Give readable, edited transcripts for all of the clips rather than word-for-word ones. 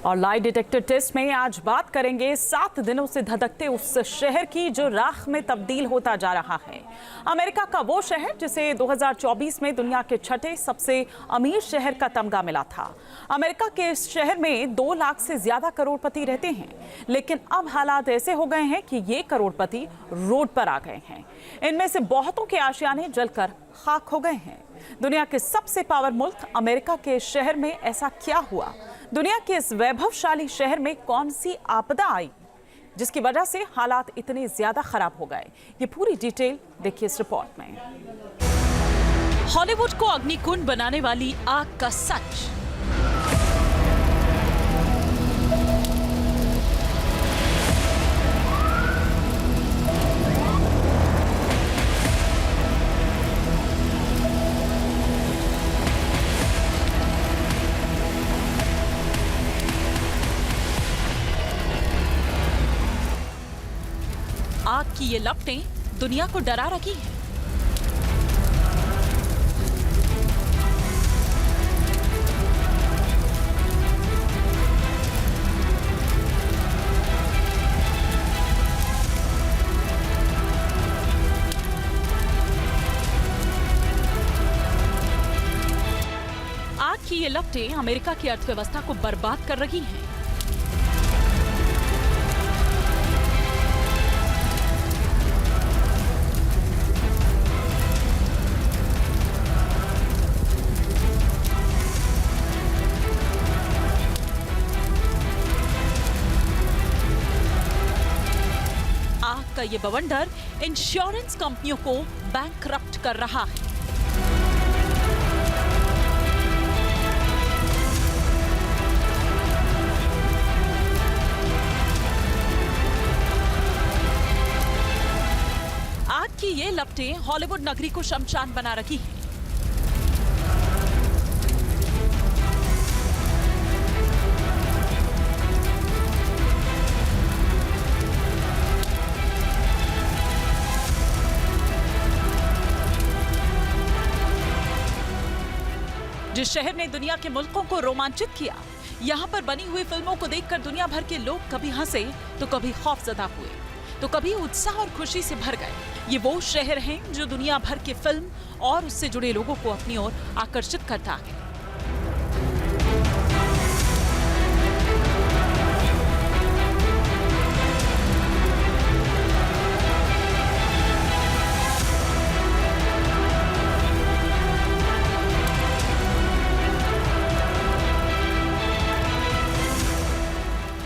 और lie detector test में आज बात करेंगे 7 दिनों से धधकते उस शहर की जो राख में तब्दील होता जा रहा है। अमेरिका का वो शहर जिसे 2024 में दुनिया के छठे सबसे अमीर शहर का तमगा मिला था। अमेरिका के इस शहर में 2 लाख से ज्यादा करोड़पति रहते हैं, लेकिन अब हालात ऐसे हो गए हैं कि ये करोड़पति रोड पर आ गए हैं। इनमें से बहुतों के आशियाने जलकर खाक हो गए हैं। दुनिया के सबसे पावर मुल्क अमेरिका के शहर में ऐसा क्या हुआ? दुनिया के इस वैभवशाली शहर में कौन सी आपदा आई जिसकी वजह से हालात इतने ज्यादा खराब हो गए? ये पूरी डिटेल देखिए इस रिपोर्ट में। हॉलीवुड को अग्निकुंड बनाने वाली आग का सच। आग की ये लपटें दुनिया को डरा रही हैं। आग की ये लपटें अमेरिका की अर्थव्यवस्था को बर्बाद कर रही हैं। आग का ये बवंडर इंश्योरेंस कंपनियों को बैंकरप्ट कर रहा है। आग की ये लपटें हॉलीवुड नगरी को शमशान बना रही हैं। जिस शहर ने दुनिया के मुल्कों को रोमांचित किया, यहाँ पर बनी हुई फिल्मों को देखकर दुनिया भर के लोग कभी हंसे तो कभी खौफजदा हुए तो कभी उत्साह और खुशी से भर गए। ये वो शहर हैं जो दुनिया भर के फिल्म और उससे जुड़े लोगों को अपनी ओर आकर्षित करता है।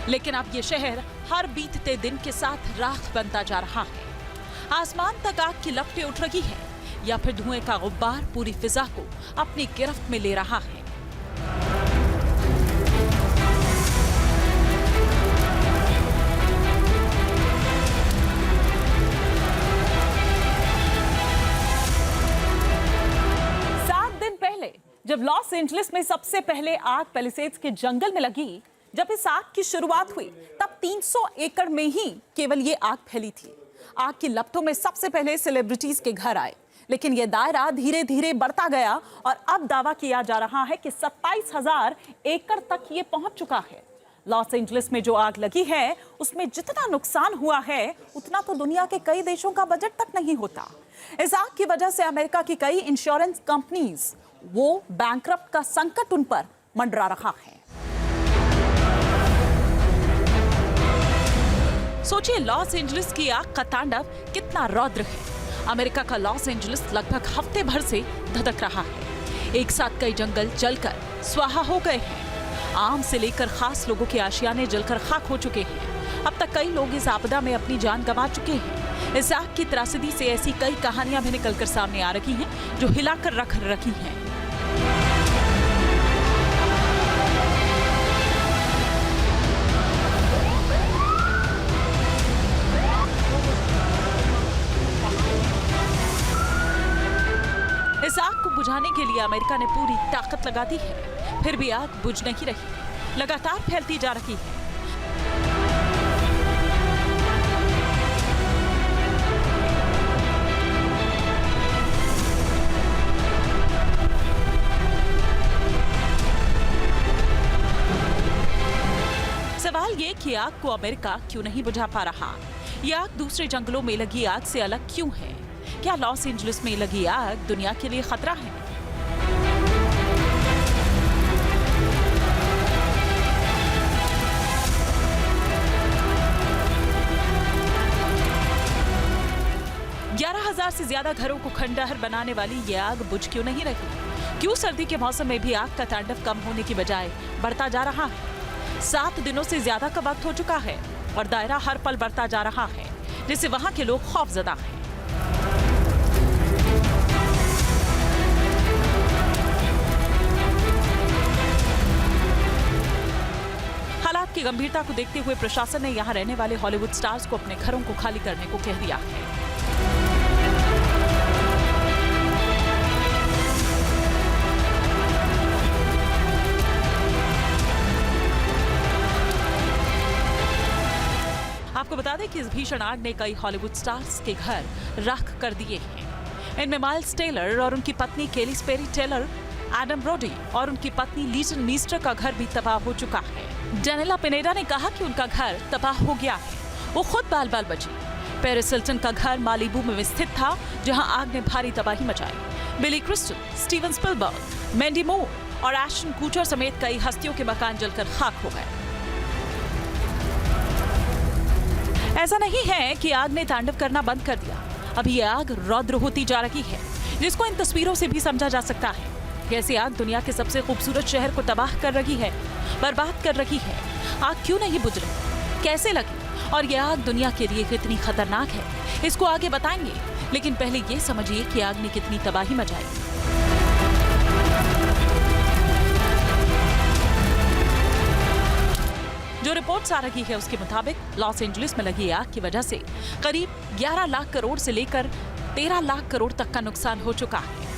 लेकिन अब ये शहर हर बीतते दिन के साथ राख बनता जा रहा है। आसमान तक आग की लपटें उठ रही है या फिर धुएं का गुब्बार पूरी फिजा को अपनी गिरफ्त में ले रहा है। जब लॉस एंजलिस में सबसे पहले आग पैलिसेड्स के जंगल में लगी, जब इस आग की शुरुआत हुई तब 300 एकड़ में ही केवल ये आग फैली थी। आग की लपटों में सबसे पहले सेलिब्रिटीज के घर आए, लेकिन ये दायरा धीरे धीरे बढ़ता गया और अब दावा किया जा रहा है कि 27,000 एकड़ तक ये पहुंच चुका है। लॉस एंजलिस में जो आग लगी है उसमें जितना नुकसान हुआ है उतना तो दुनिया के कई देशों का बजट तक नहीं होता। इस आग की वजह से अमेरिका की कई इंश्योरेंस कंपनीज वो बैंकरप्ट का संकट उन पर मंडरा रहा है। सोचिए लॉस एंजलिस की आग का तांडव कितना रौद्र है। अमेरिका का लॉस एंजलिस लगभग हफ्ते भर से धधक रहा है। एक साथ कई जंगल जलकर स्वाहा हो गए हैं। आम से लेकर खास लोगों के आशियाने जलकर खाक हो चुके हैं। अब तक कई लोग इस आपदा में अपनी जान गंवा चुके हैं। इस आग की त्रासदी से ऐसी कई कहानियां भी निकलकर सामने आ रही हैं जो हिलाकर रख रखी हैं। इस आग को बुझाने के लिए अमेरिका ने पूरी ताकत लगा दी है, फिर भी आग बुझ नहीं रही, लगातार फैलती जा रही है। सवाल ये कि आग को अमेरिका क्यों नहीं बुझा पा रहा? ये आग दूसरे जंगलों में लगी आग से अलग क्यों है? क्या लॉस एंजलिस में लगी आग दुनिया के लिए खतरा है? हजार से ज्यादा घरों को खंडहर बनाने वाली ये आग बुझ क्यों नहीं रही? क्यों सर्दी के मौसम में भी आग का तांडव कम होने की बजाय बढ़ता जा रहा है? 7 दिनों से ज्यादा का वक्त हो चुका है और दायरा हर पल बढ़ता जा रहा है, जिससे वहां के लोग खौफजदा हैं। हालात की गंभीरता को देखते हुए प्रशासन ने यहां रहने वाले हॉलीवुड स्टार्स को अपने घरों को खाली करने को कह दिया है। आपको बता दें कि इस भीषण आग ने कई हॉलीवुड स्टार्स के घर राख कर दिए हैं। इनमें माइल्स टेलर और उनकी पत्नी केली स्पेरी टेलर, एडम ब्रोडी और उनकी पत्नी लीजन मीस्टर का घर भी तबाह हो चुका है। डेनिला पिनेडा ने कहा कि उनका घर तबाह हो गया है। वो खुद बाल बाल बची। पेरिस हिल्टन का घर मालिबू में स्थित था, जहां आग ने भारी तबाही मचाई। बिली क्रिस्टल, स्टीवन स्पिलबर्ग, मैंडी मूर और एश्टन कूचर समेत कई हस्तियों के मकान जलकर खाक हो गए। ऐसा नहीं है कि आग ने तांडव करना बंद कर दिया। अभी यह आग रौद्र होती जा रही है, जिसको इन तस्वीरों से भी समझा जा सकता है। कैसे आग दुनिया के सबसे खूबसूरत शहर को तबाह कर रही है, बर्बाद कर रही है। आग क्यों नहीं बुझ रही, कैसे लगी और यह आग दुनिया के लिए कितनी खतरनाक है, इसको आगे बताएंगे। लेकिन पहले ये समझिए कि आग ने कितनी तबाही मचाई। जो रिपोर्ट्स आ रही है उसके मुताबिक लॉस एंजलिस में लगी आग की वजह से करीब 11 लाख करोड़ से लेकर 13 लाख करोड़ तक का नुकसान हो चुका है।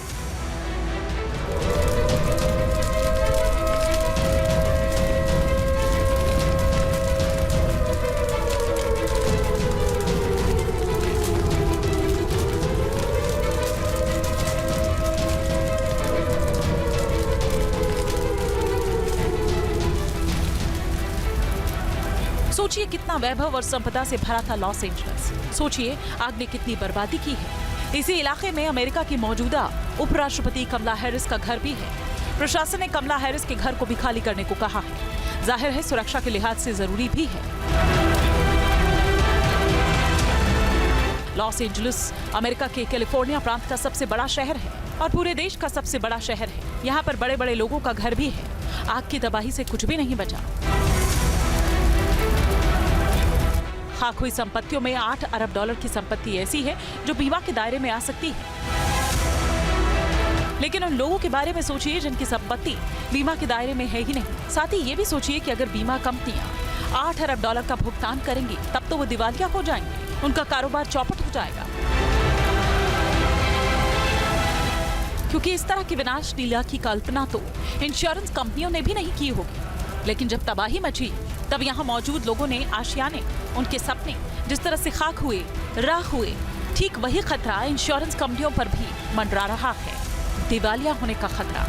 सोचिए कितना वैभव और संपदा से भरा था लॉस एंजलिस। सोचिए आग ने कितनी बर्बादी की है। इसी इलाके में अमेरिका की मौजूदा उपराष्ट्रपति कमला हैरिस का घर भी है। प्रशासन ने कमला हैरिस के घर को भी खाली करने को कहा है। जाहिर है सुरक्षा के लिहाज से जरूरी भी है। लॉस एंजलिस अमेरिका के कैलिफोर्निया प्रांत का सबसे बड़ा शहर है और पूरे देश का सबसे बड़ा शहर है। यहाँ पर बड़े बड़े लोगों का घर भी है। आग की तबाही से कुछ भी नहीं बचा। खाक हुई संपत्तियों में 8 अरब डॉलर की संपत्ति ऐसी है जो बीमा के दायरे में आ सकती है। लेकिन उन लोगों के बारे में सोचिए जिनकी संपत्ति बीमा के दायरे में है ही नहीं। साथ ही ये भी सोचिए कि अगर बीमा कंपनियां 8 अरब डॉलर का भुगतान करेंगी तब तो वो दिवालिया हो जाएंगे, उनका कारोबार चौपट हो जाएगा। क्योंकि इस तरह की विनाश लीला की कल्पना तो इंश्योरेंस कंपनियों ने भी नहीं की होगी। लेकिन जब तबाही मची तब यहाँ मौजूद लोगों ने आशियाने, उनके सपने जिस तरह से खाक हुए, राख हुए, ठीक वही खतरा इंश्योरेंस कंपनियों पर भी मंडरा रहा है, दिवालिया होने का खतरा।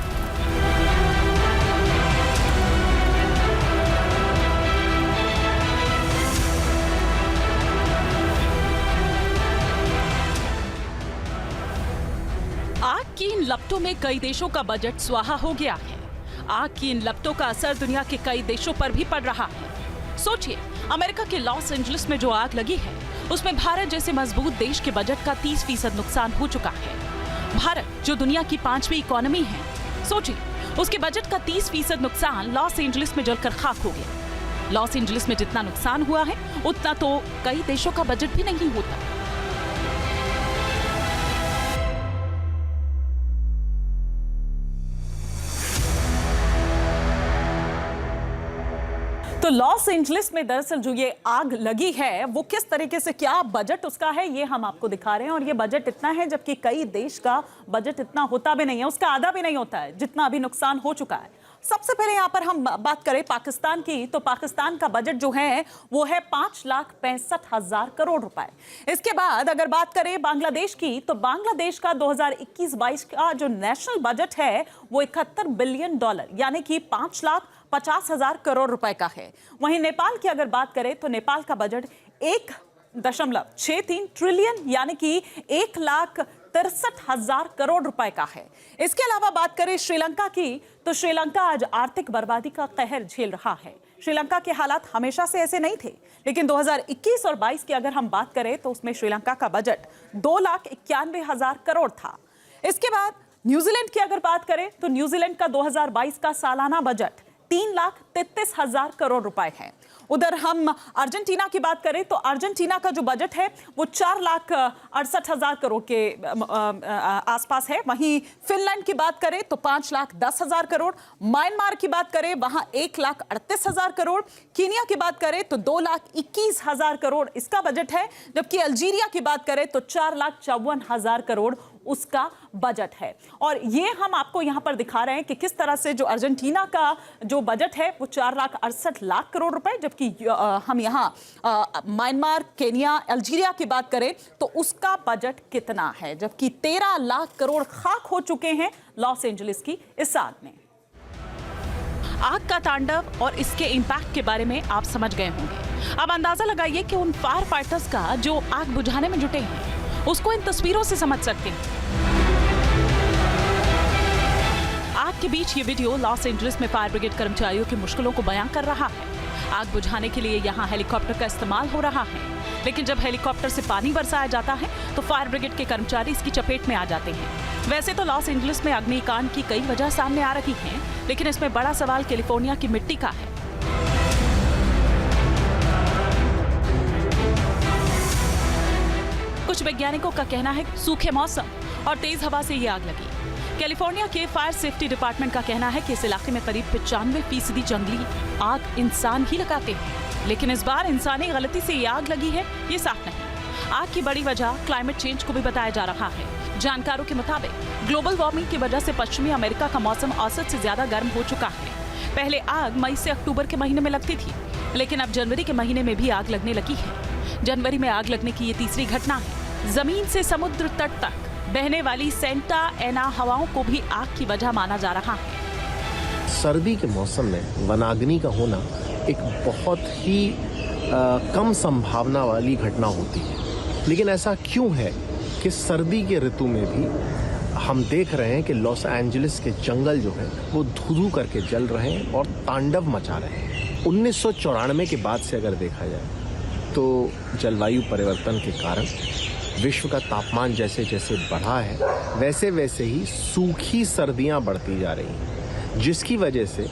आग की इन लपटों में कई देशों का बजट स्वाहा हो गया है। आग की इन लपटों का असर दुनिया के कई देशों पर भी पड़ रहा है। सोचिए, अमेरिका के लॉस एंजलिस में जो आग लगी है उसमें भारत जैसे मजबूत देश के बजट का 30% नुकसान हो चुका है। भारत जो दुनिया की 5वीं इकोनॉमी है, सोचिए उसके बजट का 30% नुकसान लॉस एंजलिस में जलकर खाक हो गया। लॉस एंजलिस में जितना नुकसान हुआ है उतना तो कई देशों का बजट भी नहीं होता। तो लॉस एंजलिस में दरअसल जो ये आग लगी है वो किस तरीके से, क्या बजट उसका है, ये हम आपको दिखा रहे हैं। और ये बजट इतना है जबकि कई देश का बजट इतना होता भी नहीं है, उसका आधा भी नहीं होता है जितना अभी नुकसान हो चुका है। सबसे पहले यहाँ पर हम बात करें पाकिस्तान की, तो पाकिस्तान का बजट जो है वो है 5,65,000 करोड़ रुपए। इसके बाद अगर बात करें बांग्लादेश की, तो बांग्लादेश का 2021-22 का जो नेशनल बजट है वो 71 बिलियन डॉलर यानी कि 5,65,000 50,000 करोड़ रुपए का है। वहीं नेपाल की अगर बात करें तो नेपाल का बजट 1.63 ट्रिलियन यानी कि 1,63,000 करोड़ रुपए का है। इसके अलावा बात करें श्रीलंका की तो श्रीलंका आज आर्थिक बर्बादी का कहर झेल रहा है। श्रीलंका के हालात हमेशा से ऐसे नहीं थे, लेकिन 2021 और 22 की अगर हम बात करें तो उसमें श्रीलंका का बजट 2,91,000 करोड़ था। इसके बाद न्यूजीलैंड की अगर बात करें तो न्यूजीलैंड का 2022 का सालाना बजट 3,33,000 करोड़ रुपए है। उधर हम अर्जेंटीना की बात करें तो अर्जेंटीना का जो बजट है वो 4,68,000 करोड़ के आसपास है। वहीं फिनलैंड की बात करें तो 5,10,000 करोड़, म्यांमार की बात करें वहां 1,38,000 करोड़, कीनिया की बात करें तो 2,21,000 करोड़ इसका बजट है, जबकि अल्जीरिया की बात करें तो 4,54,000 करोड़ उसका बजट है। और ये हम आपको यहां पर दिखा रहे हैं कि किस तरह से जो अर्जेंटीना का जो बजट है वो 4,68,00,000 करोड़ रुपए, जबकि हम यहां म्यांमार, केनिया, अल्जीरिया की बात करें तो उसका बजट कितना है, जबकि 13 लाख करोड़ खाक हो चुके हैं लॉस एंजलिस की इस आग में। आग का तांडव और इसके इंपैक्ट के बारे में आप समझ गए होंगे। अब अंदाजा लगाइए कि उन फायर फाइटर्स का जो आग बुझाने में जुटे हैं उसको इन तस्वीरों से समझ सकते हैं। आग के बीच ये वीडियो लॉस एंजलिस में फायर ब्रिगेड कर्मचारियों की मुश्किलों को बयां कर रहा है। आग बुझाने के लिए यहाँ हेलीकॉप्टर का इस्तेमाल हो रहा है, लेकिन जब हेलीकॉप्टर से पानी बरसाया जाता है तो फायर ब्रिगेड के कर्मचारी इसकी चपेट में आ जाते हैं। वैसे तो लॉस एंजलिस में अग्निकांड की कई वजह सामने आ रही हैं, लेकिन इसमें बड़ा सवाल कैलिफोर्निया की मिट्टी का है। कुछ वैज्ञानिकों का कहना है सूखे मौसम और तेज हवा से ये आग लगी। कैलिफोर्निया के फायर सेफ्टी डिपार्टमेंट का कहना है कि इस इलाके में करीब 95% जंगली आग इंसान ही लगाते हैं, लेकिन इस बार इंसानी गलती से ये आग लगी है ये साफ नहीं। आग की बड़ी वजह क्लाइमेट चेंज को भी बताया जा रहा है। जानकारों के मुताबिक ग्लोबल वार्मिंग की वजह से पश्चिमी अमेरिका का मौसम औसत से ज्यादा गर्म हो चुका है। पहले आग मई से अक्टूबर के महीने में लगती थी, लेकिन अब जनवरी के महीने में भी आग लगने लगी है। जनवरी में आग लगने की ये तीसरी घटना है। जमीन से समुद्र तट तक बहने वाली सेंटा एना हवाओं को भी आग की वजह माना जा रहा है। सर्दी के मौसम में वनाग्नि का होना एक बहुत ही कम संभावना वाली घटना होती है, लेकिन ऐसा क्यों है कि सर्दी के ऋतु में भी हम देख रहे हैं कि लॉस एंजलिस के जंगल जो है वो धू-धू करके जल रहे हैं और तांडव मचा रहे हैं। 1994 के बाद से अगर देखा जाए तो जलवायु परिवर्तन के कारण विश्व का तापमान जैसे जैसे बढ़ा है वैसे वैसे ही सूखी सर्दियां बढ़ती जा रही हैं, जिसकी वजह से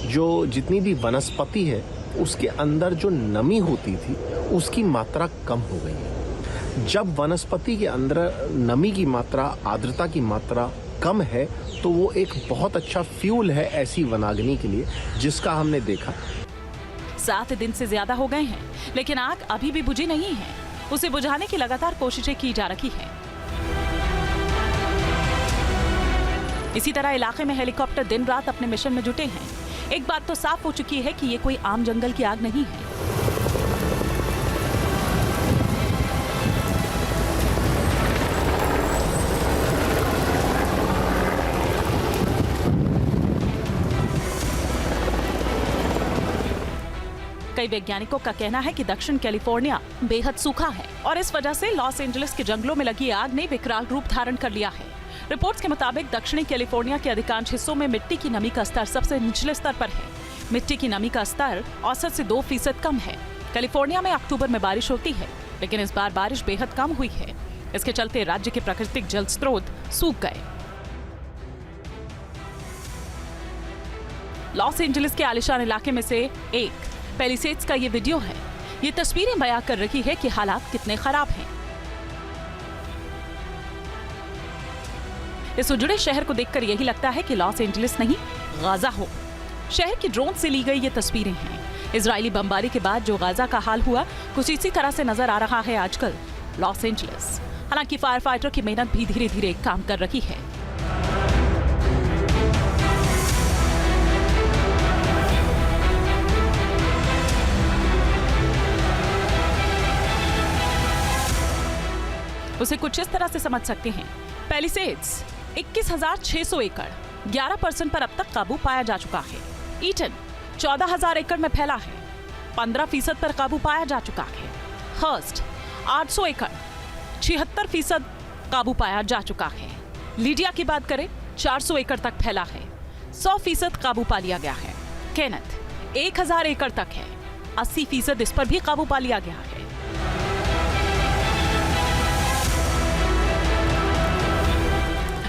जो जितनी भी वनस्पति है उसके अंदर जो नमी होती थी उसकी मात्रा कम हो गई है। जब वनस्पति के अंदर नमी की मात्रा, आर्द्रता की मात्रा कम है तो वो एक बहुत अच्छा फ्यूल है ऐसी वनाग्नि के लिए, जिसका हमने देखा। 7 दिन से ज्यादा हो गए हैं, लेकिन आग अभी भी बुझी नहीं है। उसे बुझाने की लगातार कोशिशें की जा रही है। इसी तरह इलाके में हेलीकॉप्टर दिन रात अपने मिशन में जुटे हैं। एक बात तो साफ हो चुकी है कि ये कोई आम जंगल की आग नहीं है। कई वैज्ञानिकों का कहना है कि दक्षिण कैलिफोर्निया बेहद सूखा है और इस वजह से लॉस एंजलिस के जंगलों में लगी आग ने विकराल रूप धारण कर लिया है। रिपोर्ट्स के मुताबिक दक्षिणी कैलिफोर्निया के अधिकांश हिस्सों में मिट्टी की नमी का स्तर सबसे निचले स्तर पर है। मिट्टी की नमी का स्तर औसत से 2% कम है। कैलिफोर्निया में अक्टूबर में बारिश होती है, लेकिन इस बार बारिश बेहद कम हुई है। इसके चलते राज्य के प्राकृतिक जल स्रोत सूख गए। लॉस एंजलिस के आलिशान इलाके में से एक पैलिसेड्स का ये वीडियो है। ये तस्वीरें बयां कर रही है कि हालात कितने खराब हैं। इस उजड़े शहर को देखकर यही लगता है कि लॉस एंजलिस नहीं गाजा हो। शहर की ड्रोन से ली गई ये तस्वीरें हैं। इजरायली बमबारी के बाद जो गाजा का हाल हुआ कुछ इसी तरह से नजर आ रहा है आजकल लॉस एंजलिस। हालांकि फायर फाइटर की मेहनत भी धीरे धीरे काम कर रही है। उसे कुछ इस तरह से समझ सकते हैं। पैलिसेड्स 21,600 एकड़, 11% पर अब तक काबू पाया जा चुका है। ईटन 14,000 एकड़ में फैला है। 15% पर काबू पाया जा चुका है। हर्स्ट 800 एकड़ 76% काबू पाया जा चुका है। लीडिया की बात करें 400 एकड़ तक फैला है। 100% काबू पा लिया गया है। केनेथ 1000 एकड़ तक है। 80% इस पर भी काबू पा लिया गया है।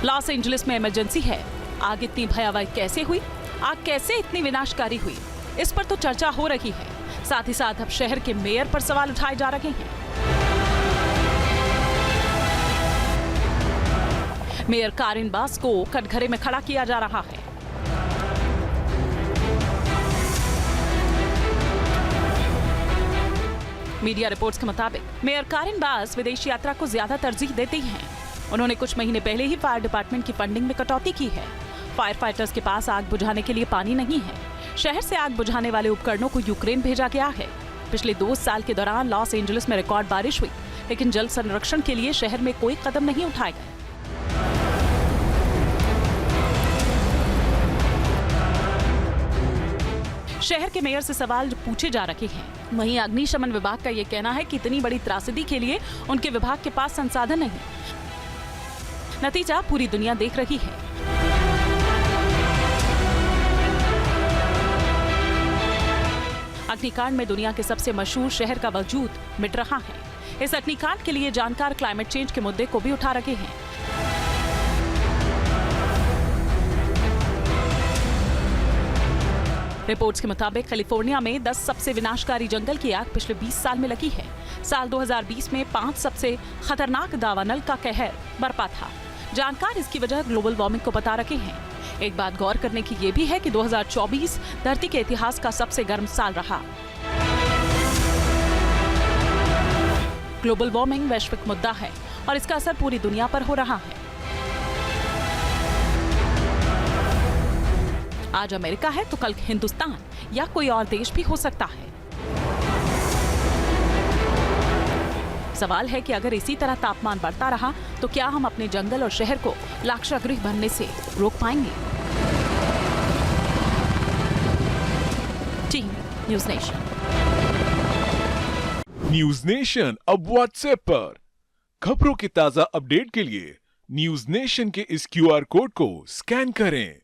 लॉस एंजलिस में इमरजेंसी है। आग इतनी भयावह कैसे हुई? आग कैसे इतनी विनाशकारी हुई? इस पर तो चर्चा हो रही है। साथ ही साथ अब शहर के मेयर पर सवाल उठाए जा रहे हैं। मेयर कारिन बास को कटघरे में खड़ा किया जा रहा है। मीडिया रिपोर्ट्स के मुताबिक मेयर कारिन बास विदेश यात्रा को ज्यादा तरजीह देती हैं। उन्होंने कुछ महीने पहले ही फायर डिपार्टमेंट की फंडिंग में कटौती की है। फायर फाइटर्स के पास आग बुझाने के लिए पानी नहीं है। शहर से आग बुझाने वाले उपकरणों को यूक्रेन भेजा गया है। पिछले 2 साल के दौरान लॉस एंजलिस में रिकॉर्ड बारिश हुई, लेकिन जल संरक्षण के लिए शहर में कोई कदम नहीं उठाए गए। शहर के मेयर से सवाल पूछे जा रहे हैं। वहीं अग्निशमन विभाग का यह कहना है कि इतनी बड़ी त्रासदी के लिए उनके विभाग के पास संसाधन नहीं। नतीजा पूरी दुनिया देख रही है। अग्निकांड में दुनिया के सबसे मशहूर शहर का वजूद मिट रहा है। इस अग्निकांड के लिए जानकार क्लाइमेट चेंज के मुद्दे को भी उठा रहे हैं। रिपोर्ट्स के मुताबिक कैलिफोर्निया में 10 सबसे विनाशकारी जंगल की आग पिछले 20 साल में लगी है। साल 2020 में 5 सबसे खतरनाक दावानल का कहर बरपा था। जानकार इसकी वजह ग्लोबल वार्मिंग को बता रहे हैं। एक बात गौर करने की यह भी है कि 2024 धरती के इतिहास का सबसे गर्म साल रहा। ग्लोबल वार्मिंग वैश्विक मुद्दा है और इसका असर पूरी दुनिया पर हो रहा है। आज अमेरिका है तो कल हिंदुस्तान या कोई और देश भी हो सकता है। सवाल है कि अगर इसी तरह तापमान बढ़ता रहा तो क्या हम अपने जंगल और शहर को लाक्षागृह बनने से रोक पाएंगे? Team news nation. News nation अब व्हाट्सएप पर खबरों की ताजा अपडेट के लिए न्यूज़ नेशन के इस QR कोड को स्कैन करें।